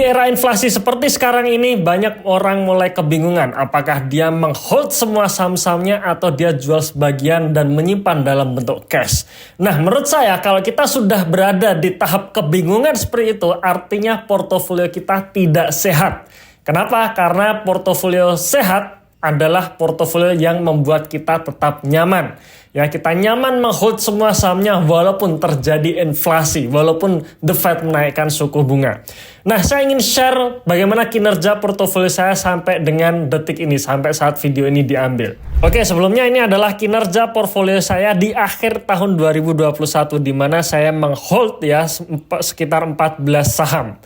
era inflasi seperti sekarang ini, banyak orang mulai kebingungan apakah dia menghold semua saham-sahamnya atau dia jual sebagian dan menyimpan dalam bentuk cash. Nah, menurut saya kalau kita sudah berada di tahap kebingungan seperti itu, artinya portofolio kita tidak sehat. Kenapa? Karena portofolio sehat adalah portofolio yang membuat kita tetap nyaman. Ya, kita nyaman menghold semua sahamnya walaupun terjadi inflasi, walaupun The Fed menaikkan suku bunga. Nah, saya ingin share bagaimana kinerja portofolio saya sampai dengan detik ini, sampai saat video ini diambil. Oke, sebelumnya ini adalah kinerja portofolio saya di akhir tahun 2021, di mana saya menghold ya sekitar 14 saham.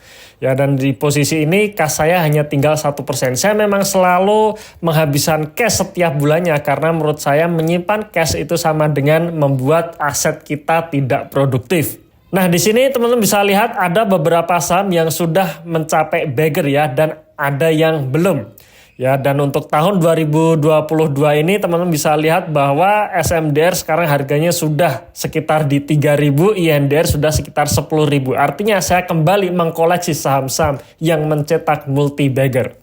Ya, dan di posisi ini kas saya hanya tinggal 1%. Saya memang selalu menghabiskan cash setiap bulannya karena menurut saya menyimpan cash itu sama dengan membuat aset kita tidak produktif. Nah, di sini teman-teman bisa lihat ada beberapa saham yang sudah mencapai beggar ya, dan ada yang belum. Ya, dan untuk tahun 2022 ini teman-teman bisa lihat bahwa SMDR sekarang harganya sudah sekitar di 3.000, INDR sudah sekitar 10.000. Artinya saya kembali mengkoleksi saham-saham yang mencetak multi bagger.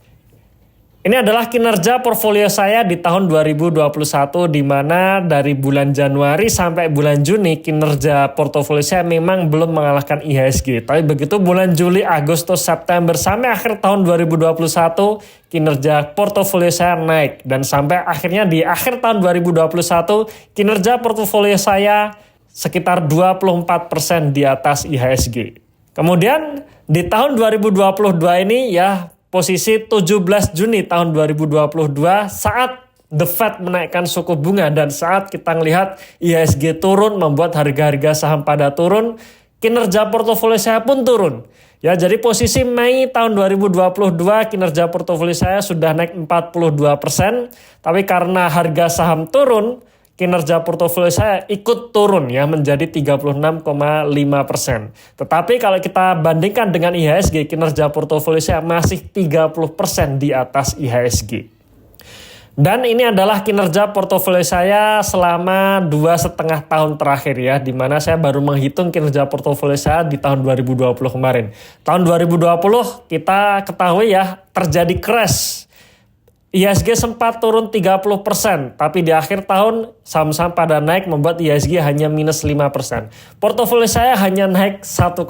Ini adalah kinerja portfolio saya di tahun 2021, di mana dari bulan Januari sampai bulan Juni kinerja portofolio saya memang belum mengalahkan IHSG. Tapi begitu bulan Juli, Agustus, September sampai akhir tahun 2021 kinerja portofolio saya naik, dan sampai akhirnya di akhir tahun 2021 kinerja portofolio saya sekitar 24% di atas IHSG. Kemudian di tahun 2022 ini ya, posisi 17 Juni tahun 2022 saat The Fed menaikkan suku bunga dan saat kita melihat IHSG turun membuat harga-harga saham pada turun, kinerja portofolio saya pun turun. Ya, jadi posisi Mei tahun 2022 kinerja portofolio saya sudah naik 42%, tapi karena harga saham turun, kinerja portofolio saya ikut turun ya menjadi 36,5%. Tetapi kalau kita bandingkan dengan IHSG, kinerja portofolio saya masih 30% di atas IHSG. Dan ini adalah kinerja portofolio saya selama 2,5 tahun terakhir ya, di mana saya baru menghitung kinerja portofolio saya di tahun 2020 kemarin. Tahun 2020 kita ketahui ya terjadi crash. IHSG sempat turun 30%, tapi di akhir tahun saham-saham pada naik membuat IHSG hanya minus 5%. Portofolio saya hanya naik 1,9%.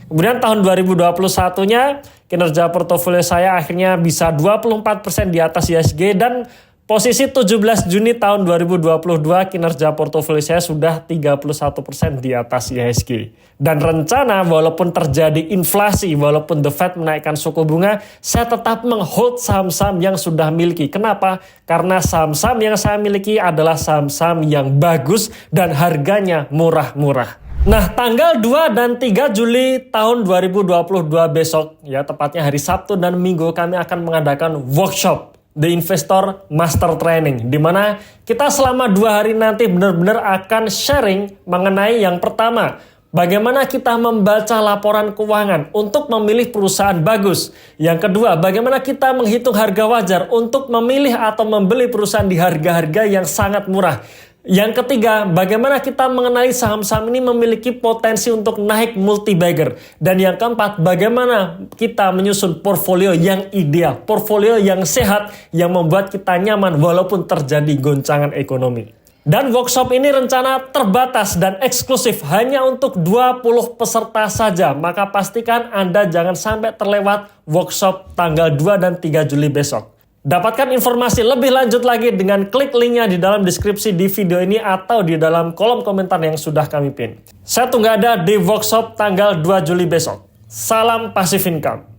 Kemudian tahun 2021-nya kinerja portofolio saya akhirnya bisa 24% di atas IHSG, dan posisi 17 Juni tahun 2022 kinerja portofolio saya sudah 31% di atas IHSG. Dan rencana walaupun terjadi inflasi, walaupun The Fed menaikkan suku bunga, saya tetap menghold saham-saham yang sudah miliki. Kenapa? Karena saham-saham yang saya miliki adalah saham-saham yang bagus dan harganya murah-murah. Nah, tanggal 2 dan 3 Juli tahun 2022 besok, ya tepatnya hari Sabtu dan Minggu, kami akan mengadakan workshop The Investor Master Training, di mana kita selama 2 hari nanti benar-benar akan sharing mengenai yang pertama, bagaimana kita membaca laporan keuangan untuk memilih perusahaan bagus. Yang kedua, bagaimana kita menghitung harga wajar untuk memilih atau membeli perusahaan di harga-harga yang sangat murah. Yang ketiga, bagaimana kita mengenali saham-saham ini memiliki potensi untuk naik multi-bagger. Dan yang keempat, bagaimana kita menyusun portfolio yang ideal, portfolio yang sehat, yang membuat kita nyaman walaupun terjadi goncangan ekonomi. Dan workshop ini rencana terbatas dan eksklusif hanya untuk 20 peserta saja. Maka pastikan Anda jangan sampai terlewat workshop tanggal 2 dan 3 Juli besok. Dapatkan informasi lebih lanjut lagi dengan klik linknya di dalam deskripsi di video ini atau di dalam kolom komentar yang sudah kami pin. Saya tunggu Anda di workshop tanggal 2 Juli besok. Salam Passive Income.